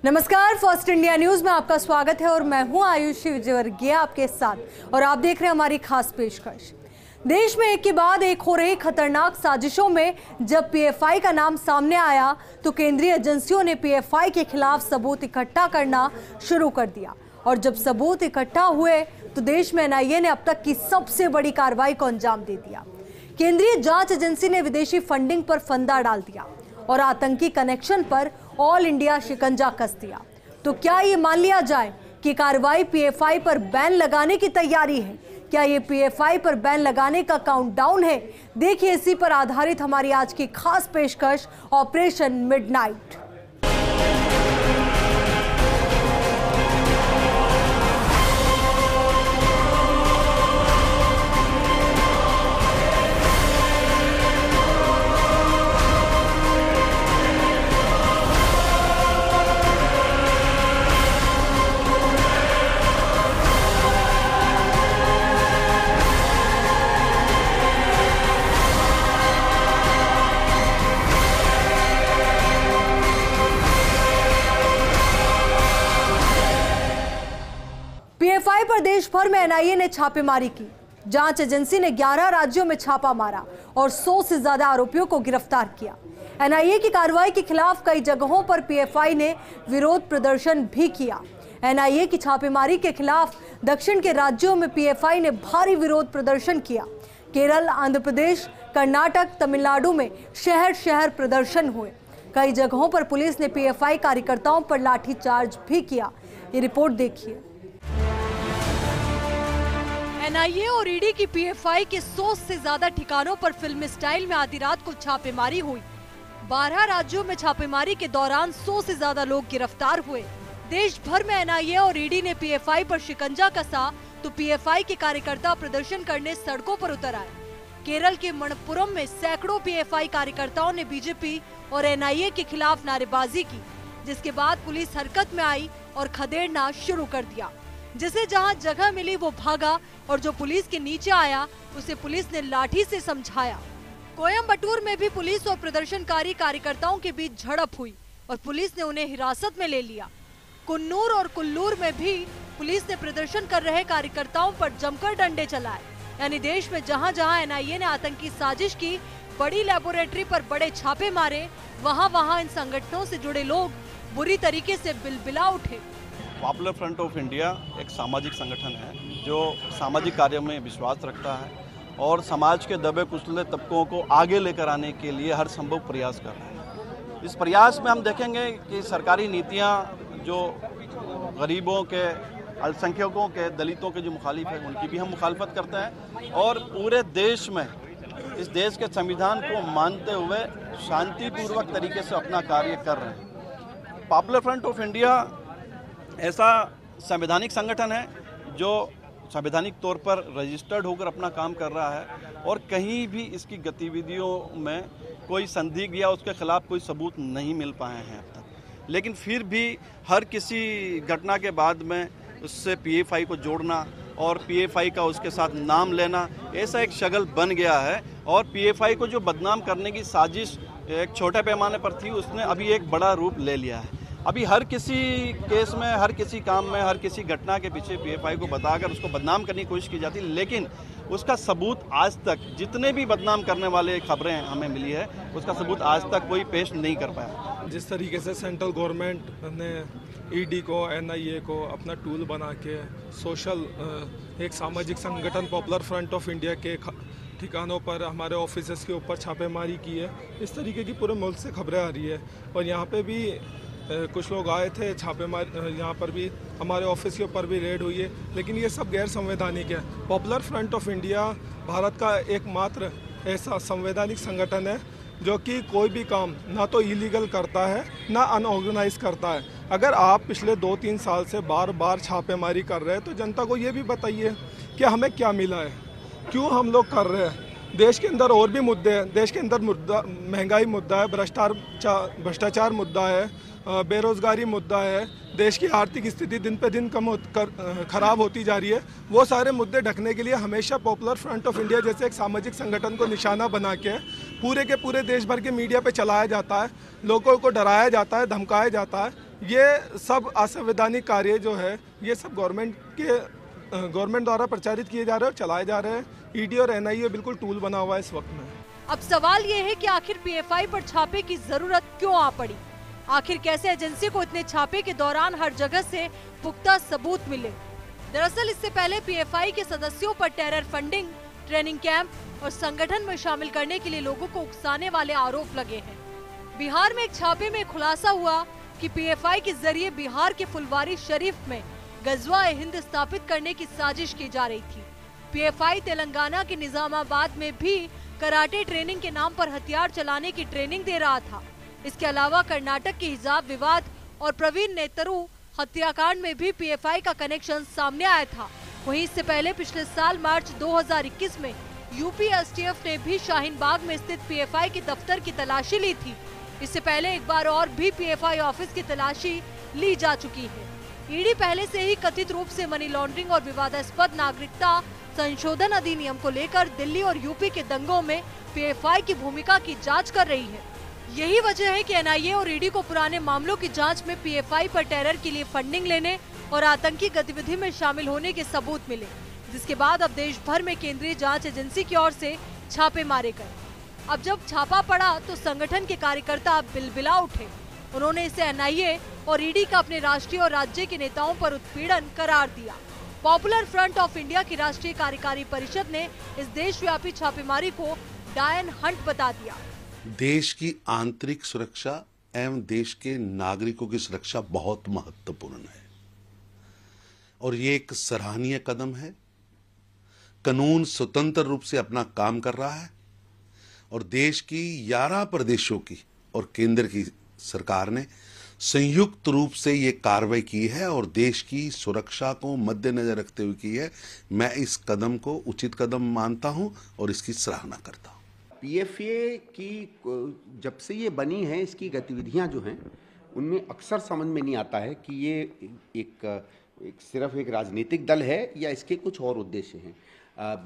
नमस्कार, first India news में आपका स्वागत है और मैं हूं आयुषी विजयवर्गीय आपके साथ और आप देख रहे हैं हमारी खास पेशकश। देश में एक के बाद एक हो रही खतरनाक साजिशों में जब पीएफआई का नाम सामने आया तो केंद्रीय एजेंसियों ने पीएफआई के खिलाफ सबूत इकट्ठा करना शुरू कर दिया और जब सबूत इकट्ठा हुए तो देश में एनआईए ने अब तक की सबसे बड़ी कार्रवाई को अंजाम दे दिया। केंद्रीय जांच एजेंसी ने विदेशी फंडिंग पर फंदा डाल दिया और आतंकी कनेक्शन पर ऑल इंडिया शिकंजा कस दिया। तो क्या ये मान लिया जाए कि कार्रवाई पीएफआई पर बैन लगाने की तैयारी है? क्या ये पीएफआई पर बैन लगाने का काउंटडाउन है? देखिए इसी पर आधारित हमारी आज की खास पेशकश ऑपरेशन मिडनाइट। पीएफआई पर देश भर में एनआईए ने छापेमारी की। जांच एजेंसी ने 11 राज्यों में छापा मारा और 100 से ज्यादा आरोपियों को गिरफ्तार किया। एनआईए की कार्रवाई के खिलाफ कई जगहों पर पीएफआई ने विरोध प्रदर्शन भी किया। एनआईए की छापेमारी के खिलाफ दक्षिण के राज्यों में पीएफआई ने भारी विरोध प्रदर्शन किया। केरल, आंध्र प्रदेश, कर्नाटक, तमिलनाडु में शहर शहर प्रदर्शन हुए। कई जगहों पर पुलिस ने पीएफआई कार्यकर्ताओं पर लाठीचार्ज भी किया। ये रिपोर्ट देखिए। एनआईए और ईडी की पीएफआई के 100 से ज्यादा ठिकानों पर फिल्मी स्टाइल में आधी रात को छापेमारी हुई। 12 राज्यों में छापेमारी के दौरान 100 से ज्यादा लोग गिरफ्तार हुए। देश भर में एनआईए और ईडी ने पीएफआई पर शिकंजा कसा तो पीएफआई के कार्यकर्ता प्रदर्शन करने सड़कों पर उतर आए। केरल के मणप्पुरम में सैकड़ों पीएफआई कार्यकर्ताओं ने बीजेपी और एनआईए के खिलाफ नारेबाजी की, जिसके बाद पुलिस हरकत में आई और खदेड़ना शुरू कर दिया। जिसे जहां जगह मिली वो भागा और जो पुलिस के नीचे आया उसे पुलिस ने लाठी से समझाया। कोयम्बटूर में भी पुलिस और प्रदर्शनकारी कार्यकर्ताओं के बीच झड़प हुई और पुलिस ने उन्हें हिरासत में ले लिया। कुन्नूर और कुल्लूर में भी पुलिस ने प्रदर्शन कर रहे कार्यकर्ताओं पर जमकर डंडे चलाए। यानी देश में जहां जहां एनआईए ने आतंकी साजिश की, बड़ी लेबोरेटरी पर बड़े छापे मारे, वहां वहां इन संगठनों से जुड़े लोग बुरी तरीके से बिलबिला उठे। पॉपुलर फ्रंट ऑफ इंडिया एक सामाजिक संगठन है जो सामाजिक कार्यों में विश्वास रखता है और समाज के दबे कुचले तबकों को आगे लेकर आने के लिए हर संभव प्रयास कर रहे हैं। इस प्रयास में हम देखेंगे कि सरकारी नीतियां जो गरीबों के, अल्पसंख्यकों के, दलितों के जो मुखालिफ हैं उनकी भी हम मुखालफत करते हैं और पूरे देश में इस देश के संविधान को मानते हुए शांतिपूर्वक तरीके से अपना कार्य कर रहे हैं। पॉपुलर फ्रंट ऑफ इंडिया ऐसा संवैधानिक संगठन है जो संवैधानिक तौर पर रजिस्टर्ड होकर अपना काम कर रहा है और कहीं भी इसकी गतिविधियों में कोई संदिग्ध या उसके खिलाफ कोई सबूत नहीं मिल पाए हैं अब तक। लेकिन फिर भी हर किसी घटना के बाद में उससे पीएफआई को जोड़ना और पीएफआई का उसके साथ नाम लेना, ऐसा एक शगल बन गया है। और पीएफआई को जो बदनाम करने की साजिश एक छोटे पैमाने पर थी, उसने अभी एक बड़ा रूप ले लिया है। अभी हर किसी केस में, हर किसी काम में, हर किसी घटना के पीछे पीएफआई को बताकर उसको बदनाम करने की कोशिश की जाती है, लेकिन उसका सबूत आज तक, जितने भी बदनाम करने वाले खबरें हमें मिली है, उसका सबूत आज तक कोई पेश नहीं कर पाया। जिस तरीके से सेंट्रल गवर्नमेंट ने ईडी को, एनआईए को अपना टूल बना के सोशल एक सामाजिक संगठन पॉपुलर फ्रंट ऑफ इंडिया के ठिकानों पर, हमारे ऑफिसेस के ऊपर छापेमारी की है, इस तरीके की पूरे मुल्क से खबरें आ रही है। और यहाँ पे भी कुछ लोग आए थे छापेमारी, यहाँ पर भी हमारे ऑफिस के ऊपर भी रेड हुई है, लेकिन ये सब गैर संवैधानिक है। Popular front of India Bharat का एकमात्र ऐसा संवैधानिक संगठन है जो कि कोई भी काम ना तो इलीगल करता है ना अनऑर्गेनाइज करता है। अगर आप पिछले 2-3 साल से बार बार छापेमारी कर रहे हैं तो जनता को ये भी बताइए कि हमें क्या मिला है, क्यों हम लोग कर रहे हैं। देश के अंदर और भी मुद्दे हैं। देश के अंदर मुद्दा महंगाई मुद्दा है, भ्रष्टाचार मुद्दा है, बेरोजगारी मुद्दा है, देश की आर्थिक स्थिति दिन पे दिन खराब होती जा रही है। वो सारे मुद्दे ढकने के लिए हमेशा पॉपुलर फ्रंट ऑफ इंडिया जैसे एक सामाजिक संगठन को निशाना बना के पूरे के पूरे देश भर के मीडिया पे चलाया जाता है, लोगों को डराया जाता है, धमकाया जाता है। ये सब असंवैधानिक कार्य जो है ये सब गवर्नमेंट द्वारा प्रचारित किए जा रहे हैं और चलाए जा रहे हैं। ईडी और एनआईए बिल्कुल टूल बना हुआ है इस वक्त में। अब सवाल ये है कि आखिर पीएफआई पर छापे की जरूरत क्यों आ पड़ी? आखिर कैसे एजेंसी को इतने छापे के दौरान हर जगह से पुख्ता सबूत मिले? दरअसल इससे पहले पीएफआई के सदस्यों पर टेरर फंडिंग, ट्रेनिंग कैंप और संगठन में शामिल करने के लिए लोगों को उकसाने वाले आरोप लगे हैं। बिहार में एक छापे में खुलासा हुआ कि पीएफआई के जरिए बिहार के फुलवारी शरीफ में गज़वा-ए-हिंद स्थापित करने की साजिश की जा रही थी। पीएफआई तेलंगाना के निजामाबाद में भी कराटे ट्रेनिंग के नाम पर हथियार चलाने की ट्रेनिंग दे रहा था। इसके अलावा कर्नाटक के हिजाब विवाद और प्रवीण नेतरू हत्याकांड में भी पीएफआई का कनेक्शन सामने आया था। वहीं इससे पहले पिछले साल मार्च 2021 में यूपी एसटीएफ ने भी शाहीन बाग में स्थित पीएफआई के दफ्तर की तलाशी ली थी। इससे पहले एक बार और भी पीएफआई ऑफिस की तलाशी ली जा चुकी है। ईडी पहले से ही कथित रूप से मनी लॉन्ड्रिंग और विवादास्पद नागरिकता संशोधन अधिनियम को लेकर दिल्ली और यूपी के दंगों में पीएफआई की भूमिका की जांच कर रही है। यही वजह है कि एनआईए और ईडी को पुराने मामलों की जांच में पीएफआई पर टेरर के लिए फंडिंग लेने और आतंकी गतिविधि में शामिल होने के सबूत मिले, जिसके बाद अब देश भर में केंद्रीय जांच एजेंसी की ओर से छापे मारे गए। अब जब छापा पड़ा तो संगठन के कार्यकर्ता बिलबिला उठे। उन्होंने इसे एनआईए और ईडी का अपने राष्ट्रीय और राज्य के नेताओं पर उत्पीड़न करार दिया। पॉपुलर फ्रंट ऑफ इंडिया की राष्ट्रीय कार्यकारी परिषद ने इस देशव्यापी छापेमारी को डायन हंट बता दिया। देश की आंतरिक सुरक्षा एवं देश के नागरिकों की सुरक्षा बहुत महत्वपूर्ण है और ये एक सराहनीय कदम है। कानून स्वतंत्र रूप से अपना काम कर रहा है और देश की 11 प्रदेशों की और केंद्र की सरकार ने संयुक्त रूप से ये कार्रवाई की है और देश की सुरक्षा को मद्देनजर रखते हुए की है। मैं इस कदम को उचित कदम मानता हूं और इसकी सराहना करता हूं। पीएफए की जब से ये बनी है, इसकी गतिविधियां जो हैं उनमें अक्सर समझ में नहीं आता है कि ये सिर्फ एक राजनीतिक दल है या इसके कुछ और उद्देश्य हैं।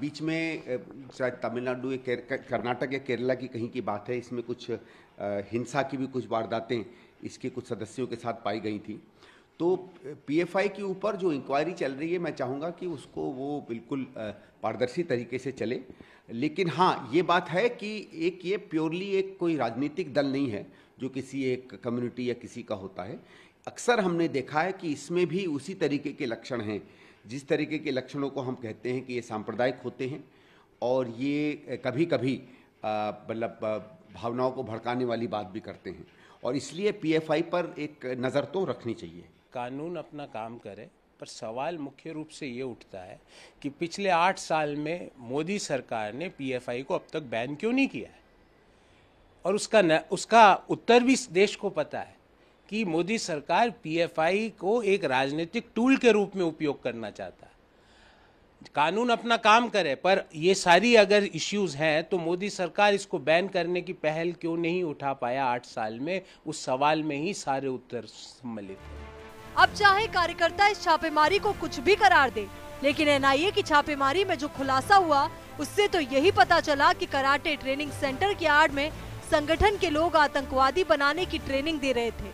बीच में शायद तमिलनाडु, कर्नाटक या केरला की कहीं की बात है, इसमें कुछ हिंसा की भी कुछ वारदातें इसके कुछ सदस्यों के साथ पाई गई थी। तो पीएफआई के ऊपर जो इंक्वायरी चल रही है, मैं चाहूँगा कि उसको वो बिल्कुल पारदर्शी तरीके से चले। लेकिन हाँ, ये बात है कि ये प्योरली एक कोई राजनीतिक दल नहीं है जो किसी एक कम्युनिटी या किसी का होता है। अक्सर हमने देखा है कि इसमें भी उसी तरीके के लक्षण हैं, जिस तरीके के लक्षणों को हम कहते हैं कि ये सांप्रदायिक होते हैं और ये कभी कभी मतलब भावनाओं को भड़काने वाली बात भी करते हैं और इसलिए पीएफआई पर एक नज़र तो रखनी चाहिए। कानून अपना काम करे, पर सवाल मुख्य रूप से ये उठता है कि पिछले 8 साल में मोदी सरकार ने पीएफआई को अब तक बैन क्यों नहीं किया है। और उसका उत्तर भी देश को पता है कि मोदी सरकार पीएफआई को एक राजनीतिक टूल के रूप में उपयोग करना चाहता है। कानून अपना काम करे, पर ये सारी अगर इश्यूज हैं तो मोदी सरकार इसको बैन करने की पहल क्यों नहीं उठा पाया 8 साल में? उस सवाल में ही सारे उत्तर सम्मिलित हैं। अब चाहे कार्यकर्ता इस छापेमारी को कुछ भी करार दे, लेकिन एनआईए की छापेमारी में जो खुलासा हुआ उससे तो यही पता चला कि कराटे ट्रेनिंग सेंटर की आड़ में संगठन के लोग आतंकवादी बनाने की ट्रेनिंग दे रहे थे।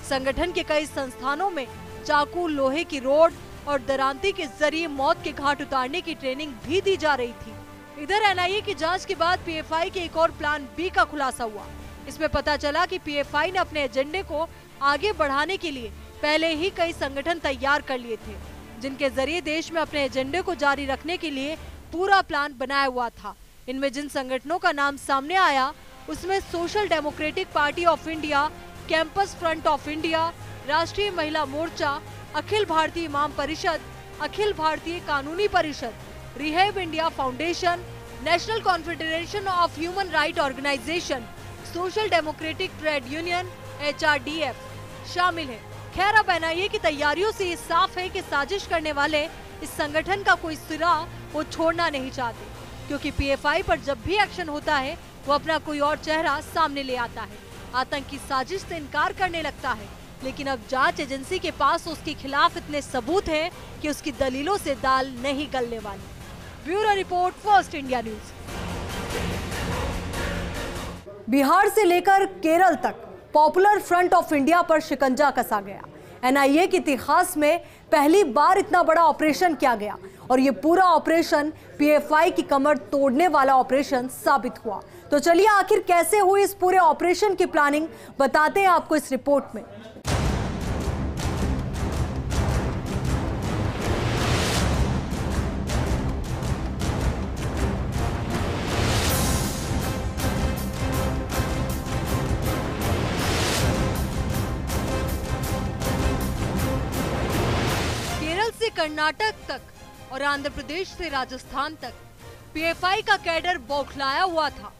संगठन के कई संस्थानों में चाकू, लोहे की रोड और दरांती के जरिए मौत के घाट उतारने की ट्रेनिंग भी दी जा रही थी। इधर एनआईए की जांच के बाद पीएफआई के एक और प्लान बी का खुलासा हुआ। इसमें पता चला कि पीएफआई ने अपने एजेंडे को आगे बढ़ाने के लिए पहले ही कई संगठन तैयार कर लिए थे, जिनके जरिए देश में अपने एजेंडे को जारी रखने के लिए पूरा प्लान बनाया हुआ था। इनमें जिन संगठनों का नाम सामने आया उसमें social democratic party of India, campus front of India, राष्ट्रीय महिला मोर्चा, अखिल भारतीय इमाम परिषद, अखिल Bharatiya Kanooni Parishad, rehab India foundation, national confederation of human right organisation, social democratic trade union HRDF शामिल है। खैर, अब एनआईए की तैयारियों से ये साफ है कि साजिश करने वाले इस संगठन का कोई सिरा वो छोड़ना नहीं चाहते, क्योंकि पीएफआई पर जब भी एक्शन होता है वो अपना कोई और चेहरा सामने ले आता है, आतंकी साजिश से इनकार करने लगता है। लेकिन अब जांच एजेंसी के पास उसके खिलाफ इतने सबूत हैं कि उसकी दलीलों से दाल नहीं गलने वाली। Bureau report, first India news. Bihar से लेकर केरल तक पॉपुलर फ्रंट ऑफ इंडिया पर शिकंजा कसा गया। एनआईए के इतिहास में पहली बार इतना बड़ा ऑपरेशन किया गया और ये पूरा ऑपरेशन पीएफआई की कमर तोड़ने वाला ऑपरेशन साबित हुआ। तो चलिए आखिर कैसे हुई इस पूरे ऑपरेशन की प्लानिंग बताते हैं आपको इस रिपोर्ट में। कर्नाटक तक और आंध्र प्रदेश से राजस्थान तक पीएफआई का कैडर बौखलाया हुआ था।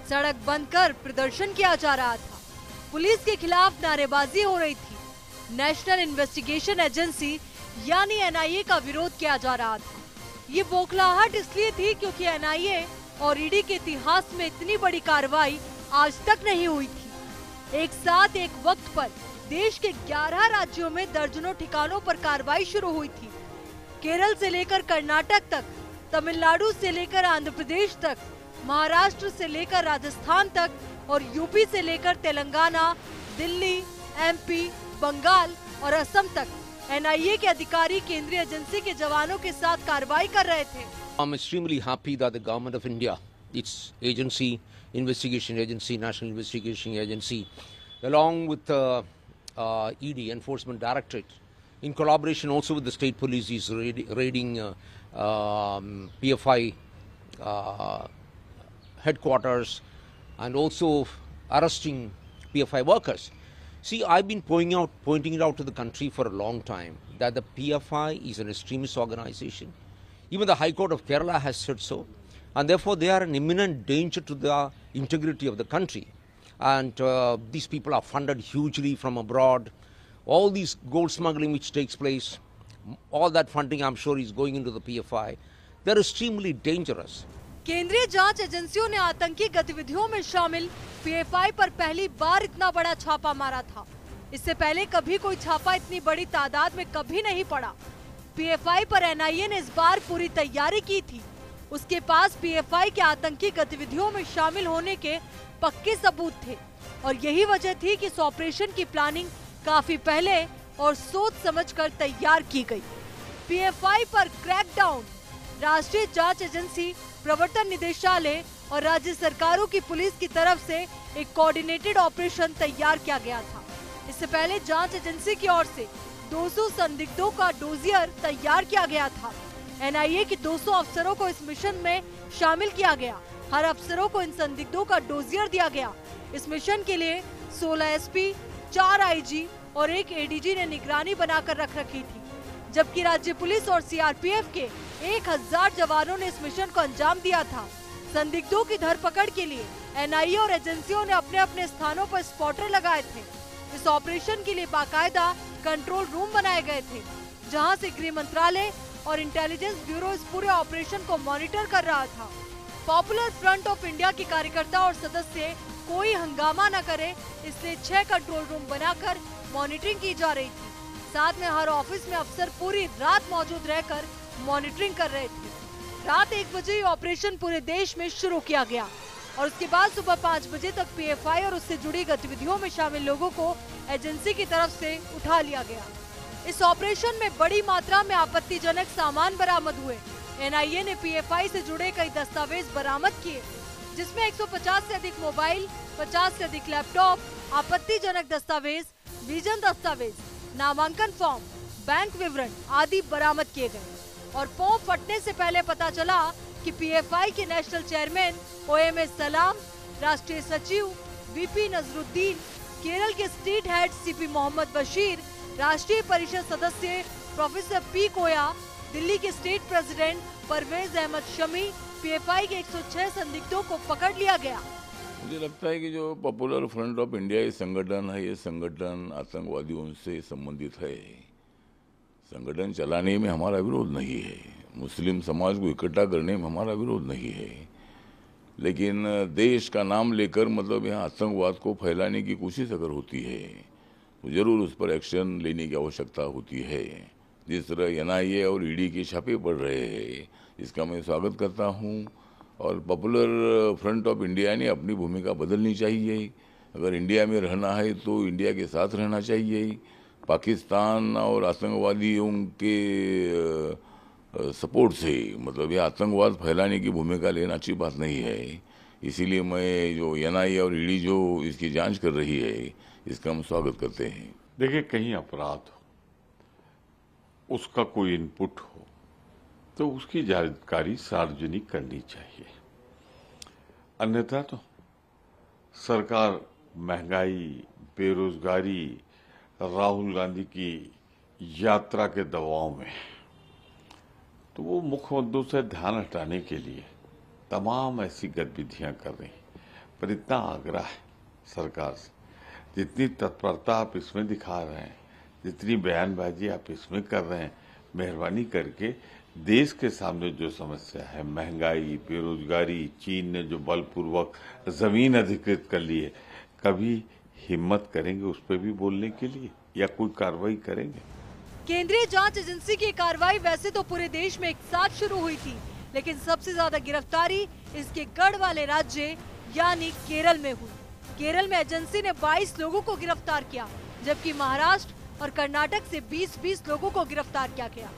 सड़क बंद कर प्रदर्शन किया जा रहा था। पुलिस के खिलाफ नारेबाजी हो रही थी। नेशनल इन्वेस्टिगेशन एजेंसी यानी एनआईए का विरोध किया जा रहा था। ये बौखलाहट इसलिए थी क्योंकि एनआईए और ईडी के इतिहास में इतनी बड़ी कार्रवाई आज तक नहीं हुई थी। एक साथ एक वक्त पर देश के 11 राज्यों में दर्जनों ठिकानों पर कार्रवाई शुरू हुई थी। केरल से लेकर कर्नाटक तक, तमिलनाडु से लेकर आंध्र प्रदेश तक, महाराष्ट्र से लेकर राजस्थान तक और यूपी से लेकर तेलंगाना, दिल्ली, एमपी, बंगाल और असम तक एनआईए के अधिकारी केंद्रीय एजेंसी के जवानों के साथ कार्रवाई कर रहे थे। I'm extremely happy that the government of India, its agency, investigation agency, National Investigation Agency, along with ED, Enforcement Directorate, in collaboration also with the state police, is raiding PFI headquarters and also arresting PFI workers. See, I've been pointing it out to the country for a long time that the PFI is an extremist organization. Even the High Court of Kerala has said so, and therefore they are an imminent danger to the integrity of the country. And these people are funded hugely from abroad. All these gold smuggling which takes place, all that funding I'm sure is going into the PFI. They're extremely dangerous. केंद्रीय जांच एजेंसियों ने आतंकी गतिविधियों में शामिल PFI पर पहली बार इतना बड़ा छापा मारा था। इससे पहले कभी कोई छापा इतनी बड़ी तादाद में कभी नहीं पड़ा। पीएफआई पर एनआईए ने इस बार पूरी तैयारी की थी। उसके पास पीएफआई के आतंकी गतिविधियों में शामिल होने के पक्के सबूत थे और यही वजह थी कि इस ऑपरेशन की प्लानिंग काफी पहले और सोच समझकर तैयार की गई। पीएफआई पर क्रैकडाउन राष्ट्रीय जांच एजेंसी, प्रवर्तन निदेशालय और राज्य सरकारों की पुलिस की तरफ से एक कोऑर्डिनेटेड ऑपरेशन तैयार किया गया था। इससे पहले जांच एजेंसी की ओर से 200 संदिग्धों का डोजियर तैयार किया गया था। एनआईए के 200 अफसरों को इस मिशन में शामिल किया गया। हर अफसरों को इन संदिग्धों का डोजियर दिया गया। इस मिशन के लिए 16 एसपी, 4 आईजी और 1 एडीजी ने निगरानी बनाकर रख रखी थी, जबकि राज्य पुलिस और सीआरपीएफ के 1000 जवानों ने इस मिशन को अंजाम दिया था। संदिग्धों की धरपकड़ के लिए एनआईए और एजेंसियों ने अपने अपने स्थानों पर स्पॉटर लगाए थे। इस ऑपरेशन के लिए बाकायदा कंट्रोल रूम बनाए गए थे, जहां से गृह मंत्रालय और इंटेलिजेंस ब्यूरो इस पूरे ऑपरेशन को मॉनिटर कर रहा था। पॉपुलर फ्रंट ऑफ इंडिया के कार्यकर्ता और सदस्य कोई हंगामा न करे, इसलिए 6 कंट्रोल रूम बनाकर मॉनिटरिंग की जा रही थी। साथ में हर ऑफिस में अफसर पूरी रात मौजूद रहकर मॉनिटरिंग कर रहे थे। रात 1 बजे ऑपरेशन पूरे देश में शुरू किया गया और उसके बाद सुबह 5 बजे तक पीएफआई और उससे जुड़ी गतिविधियों में शामिल लोगों को एजेंसी की तरफ से उठा लिया गया। इस ऑपरेशन में बड़ी मात्रा में आपत्तिजनक सामान बरामद हुए। एनआईए ने पीएफआई से जुड़े कई दस्तावेज बरामद किए, जिसमें 150 से अधिक मोबाइल, 50 से अधिक लैपटॉप, आपत्तिजनक दस्तावेज, विजन दस्तावेज, नामांकन फॉर्म, बैंक विवरण आदि बरामद किए गए। और पोंप फटने से पहले पता चला कि पीएफआई के नेशनल चेयरमैन ओएमएस सलाम, राष्ट्रीय सचिव वीपी नजरुद्दीन, केरल के state head CP Mohammad Bashir, राष्ट्रीय परिषद सदस्य प्रोफेसर पी कोया, दिल्ली के state president Parvez Ahmad Shami, PFI के 106 संदिग्धों को पकड़ लिया गया। मुझे लगता है कि जो पॉपुलर फ्रंट ऑफ इंडिया ये संगठन है, ये संगठन आतंकवादियों से संबंधित है। संगठन चलाने में हमारा विरोध नहीं है, मुस्लिम समाज को इकट्ठा करने में हमारा विरोध नहीं है, लेकिन देश का नाम लेकर मतलब यहाँ आतंकवाद को फैलाने की कोशिश अगर होती है तो जरूर उस पर एक्शन लेने की आवश्यकता होती है। जिस तरह एनआईए और ईडी के छापे पड़ रहे हैं, इसका मैं स्वागत करता हूँ और पॉपुलर फ्रंट ऑफ इंडिया ने अपनी भूमिका बदलनी चाहिए। अगर इंडिया में रहना है तो इंडिया के साथ रहना चाहिए। पाकिस्तान और आतंकवादियों के सपोर्ट से, मतलब ये आतंकवाद फैलाने की भूमिका लेना अच्छी बात नहीं है। इसीलिए मैं जो NIA और ED जो इसकी जांच कर रही है, इसका हम स्वागत करते हैं। देखिए, कहीं अपराध हो, उसका कोई इनपुट हो, तो उसकी जानकारी सार्वजनिक करनी चाहिए। अन्यथा तो सरकार महंगाई, बेरोजगारी, राहुल गांधी की यात्रा के दबाव में, तो वो मुख्य मुद्दों से ध्यान हटाने के लिए तमाम ऐसी गतिविधियां कर रही हैं। पर इतना आग्रह है सरकार से, जितनी तत्परता आप इसमें दिखा रहे हैं, जितनी बयानबाजी आप इसमें कर रहे हैं, मेहरबानी करके देश के सामने जो समस्या है, महंगाई, बेरोजगारी, चीन ने जो बलपूर्वक जमीन अधिकृत कर ली है, कभी हिम्मत करेंगे उस पर भी बोलने के लिए, या कोई कार्रवाई करेंगे? केंद्रीय जांच एजेंसी की कार्रवाई वैसे तो पूरे देश में एक साथ शुरू हुई थी, लेकिन सबसे ज्यादा गिरफ्तारी इसके गढ़ वाले राज्य यानी केरल में हुई। केरल में एजेंसी ने 22 लोगों को गिरफ्तार किया, जबकि महाराष्ट्र और कर्नाटक से 20-20 लोगों को गिरफ्तार किया गया।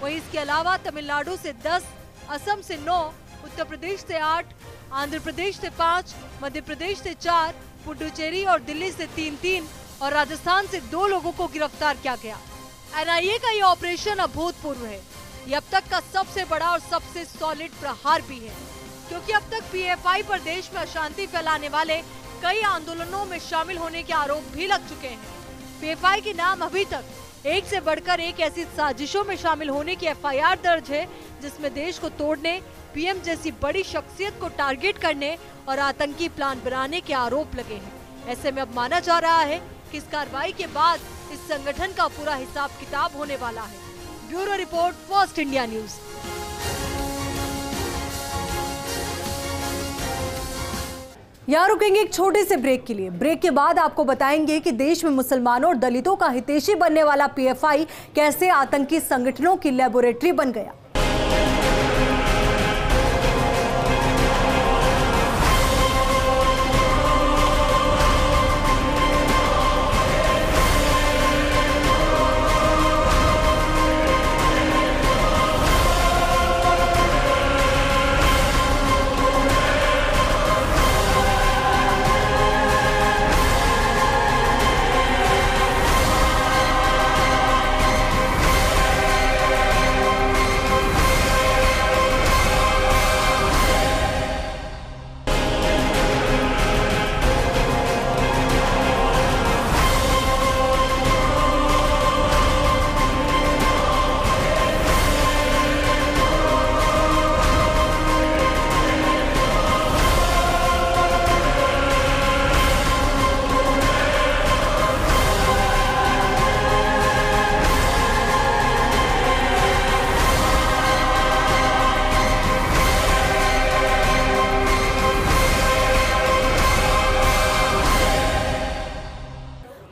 वहीं इसके अलावा तमिलनाडु से 10, असम से 9, उत्तर प्रदेश से 8, आंध्र प्रदेश से 5, मध्य प्रदेश से 4, पुडुचेरी और दिल्ली से 3-3 और राजस्थान से 2 लोगों को गिरफ्तार किया गया। NIA का ये ऑपरेशन अभूतपूर्व है। ये अब तक का सबसे बड़ा और सबसे सॉलिड प्रहार भी है, क्योंकि अब तक PFI पर देश में अशांति फैलाने वाले कई आंदोलनों में शामिल होने के आरोप भी लग चुके हैं। PFI के नाम अभी तक एक से बढ़कर एक ऐसी साजिशों में शामिल होने की FIR दर्ज है, जिसमें देश को तोड़ने, PM जैसी बड़ी शख्सियत को टारगेट करने और आतंकी प्लान बनाने के आरोप लगे हैं। ऐसे में अब माना जा रहा है कि इस कार्रवाई के बाद इस संगठन का पूरा हिसाब किताब होने वाला है। Bureau report, first India news. यहाँ रुकेंगे एक छोटे से ब्रेक के लिए। ब्रेक के बाद आपको बताएंगे कि देश में मुसलमानों और दलितों का हितैषी बनने वाला PFI कैसे आतंकी संगठनों की लेबोरेटरी बन गया।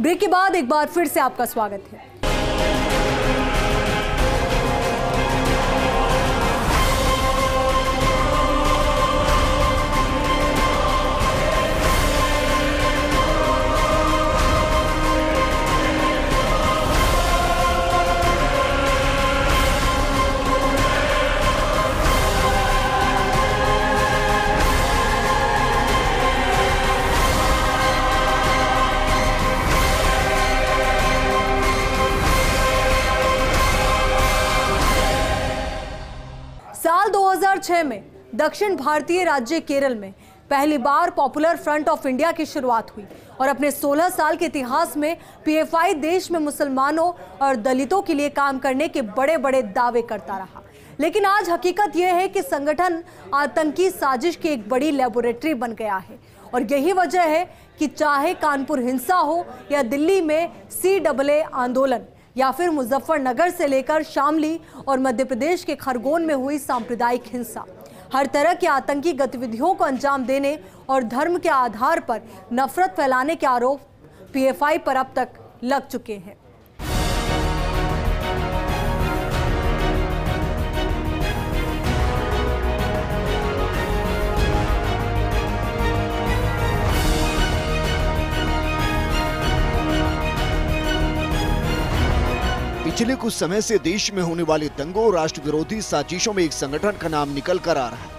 ब्रेक के बाद एक बार फिर से आपका स्वागत है। साल 2006 में दक्षिण भारतीय राज्य केरल में पहली बार पॉपुलर फ्रंट ऑफ इंडिया की शुरुआत हुई और अपने 16 साल के इतिहास में PFI देश में मुसलमानों और दलितों के लिए काम करने के बड़े बड़े दावे करता रहा। लेकिन आज हकीकत यह है कि संगठन आतंकी साजिश की एक बड़ी लेबोरेटरी बन गया है और यही वजह है कि चाहे कानपुर हिंसा हो या दिल्ली में CAA आंदोलन या फिर मुजफ्फरनगर से लेकर शामली और मध्य प्रदेश के खरगोन में हुई सांप्रदायिक हिंसा, हर तरह की आतंकी गतिविधियों को अंजाम देने और धर्म के आधार पर नफरत फैलाने के आरोप PFI पर अब तक लग चुके हैं। पिछले कुछ समय से देश में होने वाले दंगों और राष्ट्र विरोधी साजिशों में एक संगठन का नाम निकल कर आ रहा है।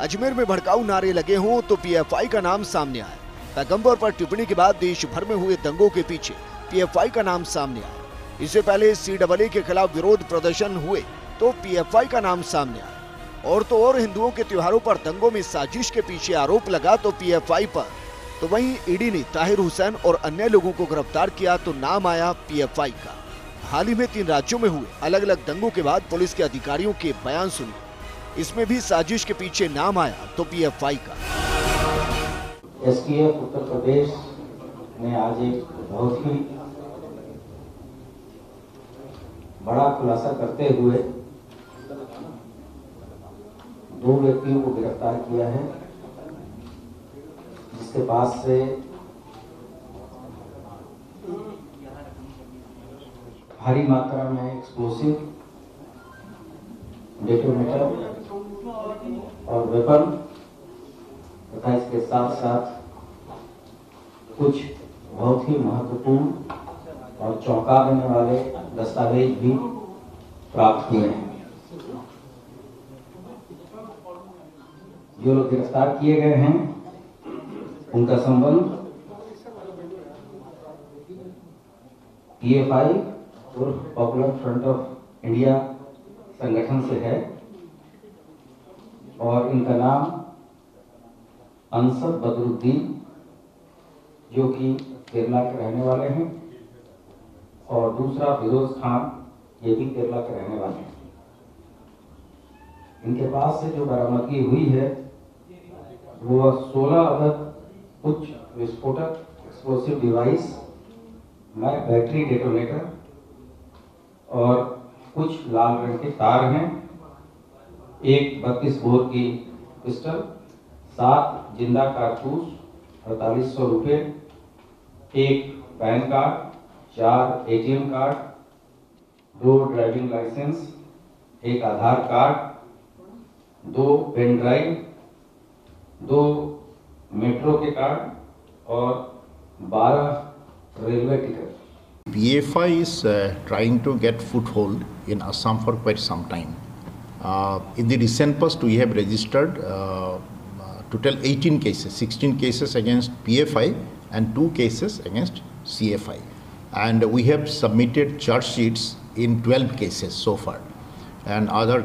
अजमेर में भड़काऊ नारे लगे हों तो पीएफआई का नाम सामने आया। पैगंबर पर टिप्पणी के बाद देश भर में हुए दंगों के पीछे पीएफआई का नाम सामने आया। इससे पहले सीएए के खिलाफ विरोध प्रदर्शन हुए तो पीएफआई का नाम सामने आया। और तो और हिंदुओं के त्योहारों पर दंगों में साजिश के पीछे आरोप लगा तो पीएफआई पर, तो वहीं ईडी ने ताहिर हुसैन और अन्य लोगों को गिरफ्तार किया तो नाम आया पीएफआई का। हाल ही में 3 राज्यों में हुए अलग अलग दंगों के बाद पुलिस के अधिकारियों के बयान सुने, इसमें भी साजिश के पीछे नाम आया तो पीएफआई का। एसटीएफ उत्तर प्रदेश ने आज एक बहुत ही बड़ा खुलासा करते हुए 2 व्यक्तियों को गिरफ्तार किया है, जिसके पास से भारी मात्रा में एक्सप्लोसिव, डेटोनेटर और वेपन तथा इसके साथ साथ कुछ बहुत ही महत्वपूर्ण और चौंका देने वाले दस्तावेज भी प्राप्त हुए हैं। जो लोग गिरफ्तार किए गए हैं उनका संबंध पीएफआई और पॉपुलर फ्रंट ऑफ इंडिया संगठन से है और इनका नाम अंसर बदरुद्दीन, जो कि केरला के रहने वाले हैं, और दूसरा फिरोज खान, ये भी केरला के रहने वाले हैं। इनके पास से जो बरामदगी हुई है वो 16 अदद उच्च विस्फोटक एक्सप्लोसिव डिवाइस, बैटरी डेटोनेटर और कुछ लाल रंग के तार हैं, एक 32 बोर की पिस्टल, 7 जिंदा कारतूस, 4800 रुपये, एक pan card, 4 ATM card, 2 driving licence, एक Aadhaar card, 2 pen drive, 2 metro के कार्ड और 12 railway ticket. PFI is trying to get foothold in Assam for quite some time. In the recent past, we have registered total 18 cases, 16 cases against PFI and 2 cases against CFI. And we have submitted charge sheets in 12 cases so far. And other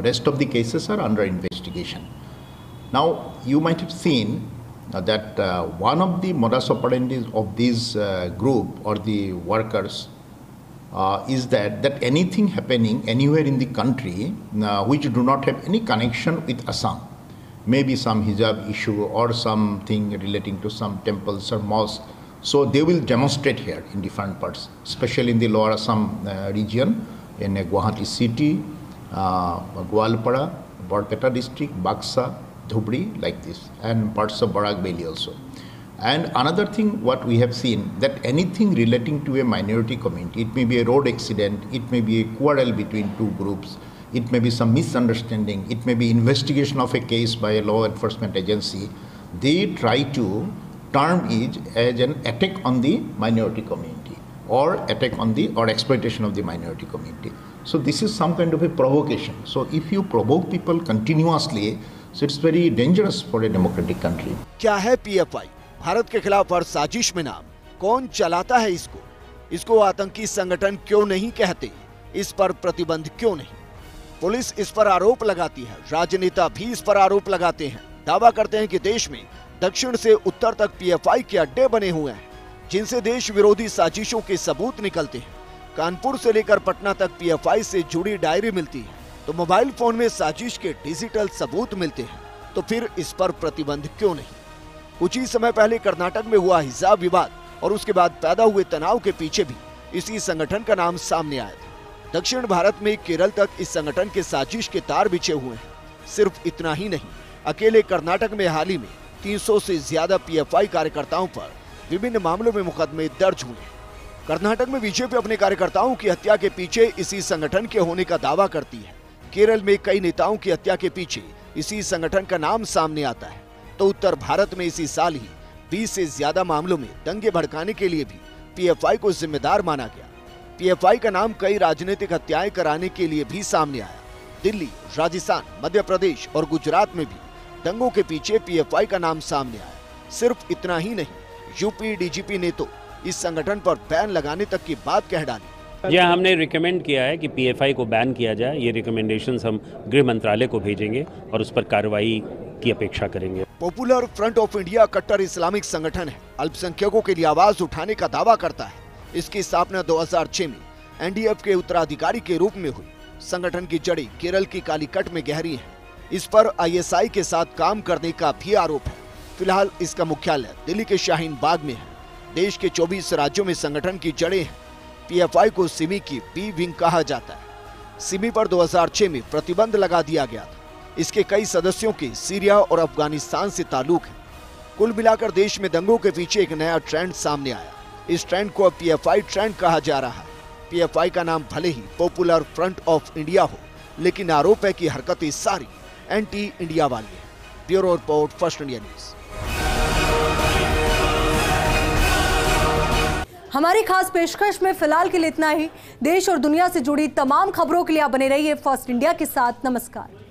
rest of the cases are under investigation. Now, you might have seen that one of the modus operandi of this group or the workers is that anything happening anywhere in the country which do not have any connection with Assam, maybe some hijab issue or something relating to some temples or mosques, so they will demonstrate here in different parts, especially in the lower Assam region, in Guwahati city, Gwalpara, Barpeta district, Baksa, Dhubri, like this, and parts of Barak Valley also. And another thing what we have seen, that anything relating to a minority community, it may be a road accident, it may be a quarrel between 2 groups, it may be some misunderstanding, it may be investigation of a case by a law enforcement agency, they try to term it as an attack on the minority community or attack on the or exploitation of the minority community. So this is some kind of a provocation. So if you provoke people continuously, so it's very dangerous for a democratic country. क्या है PFI? Bharat के खिलाफ हर साजिश में नाम कौन चलाता है इसको? इसको आतंकी संगठन क्यों नहीं कहते? इस पर प्रतिबंध क्यों नहीं? पुलिस इस पर आरोप लगाती है, राजनेता भी इस पर आरोप लगाते हैं, दावा करते हैं कि देश में दक्षिण से उत्तर तक पीएफआई के अड्डे बने हुए हैं, जिनसे देश विरोधी साजिशों के सबूत निकलते हैं। कानपुर से लेकर पटना तक पीएफआई से जुड़ी डायरी मिलती है, तो मोबाइल फोन में साजिश के डिजिटल सबूत मिलते हैं, तो फिर इस पर प्रतिबंध क्यों नहीं? कुछ ही समय पहले कर्नाटक में हुआ हिजाब विवाद और उसके बाद पैदा हुए तनाव के पीछे भी इसी संगठन का नाम सामने आया था। दक्षिण भारत में केरल तक इस संगठन के साजिश के तार बिछे हुए हैं। सिर्फ इतना ही नहीं, अकेले कर्नाटक में हाल ही में 300 से ज्यादा पीएफआई कार्यकर्ताओं पर विभिन्न मामलों में मुकदमे दर्ज हुए। कर्नाटक में बीजेपी अपने कार्यकर्ताओं की हत्या के पीछे इसी संगठन के होने का दावा करती है। केरल में कई नेताओं की हत्या के पीछे इसी संगठन का नाम सामने आता है, तो उत्तर भारत में इसी साल ही 20 से ज्यादा मामलों में दंगे भड़काने के लिए भी पीएफआई को जिम्मेदार माना गया। पीएफआई का नाम कई राजनीतिक हत्याएं कराने के लिए भी सामने आया। दिल्ली, राजस्थान, मध्य प्रदेश और गुजरात में भी दंगों के पीछे पीएफआई का नाम सामने आया। सिर्फ इतना ही नहीं, यूपी डीजीपी ने तो इस संगठन पर बैन लगाने तक की बात कह डाली। यह हमने रिकमेंड किया है कि पीएफआई को बैन किया जाए। ये रिकमेंडेशंस हम गृह मंत्रालय को भेजेंगे और उस पर कार्रवाई की अपेक्षा करेंगे। पॉपुलर फ्रंट ऑफ इंडिया कट्टर इस्लामिक संगठन है, अल्पसंख्यकों के लिए आवाज उठाने का दावा करता है। इसकी स्थापना 2006 में एनडीएफ के उत्तराधिकारी के रूप में हुई। संगठन की जड़ें केरल की कालीकट में गहरी हैं। इस पर आईएसआई के साथ काम करने का भी आरोप है। फिलहाल इसका मुख्यालय दिल्ली के शाहीन बाग में है। देश के 24 राज्यों में संगठन की जड़ें हैं। पीएफआई को सिमी की बी विंग कहा जाता है। सिमी पर 2006 में प्रतिबंध लगा दिया गया था। इसके कई सदस्यों के सीरिया और अफगानिस्तान से ताल्लुक है। कुल मिलाकर देश में दंगों के पीछे एक नया ट्रेंड सामने आया। इस ट्रेंड को अब पीएफआई ट्रेंड कहा जा रहा है। पीएफआई का नाम भले ही पॉपुलर फ्रंट ऑफ इंडिया हो, लेकिन आरोप है कि हरकतें सारी एंटी इंडिया वाली है। Bureau report, first India news. हमारी खास पेशकश में फिलहाल के लिए इतना ही। देश और दुनिया से जुड़ी तमाम खबरों के लिए आप बने रहिए फर्स्ट इंडिया के साथ। नमस्कार।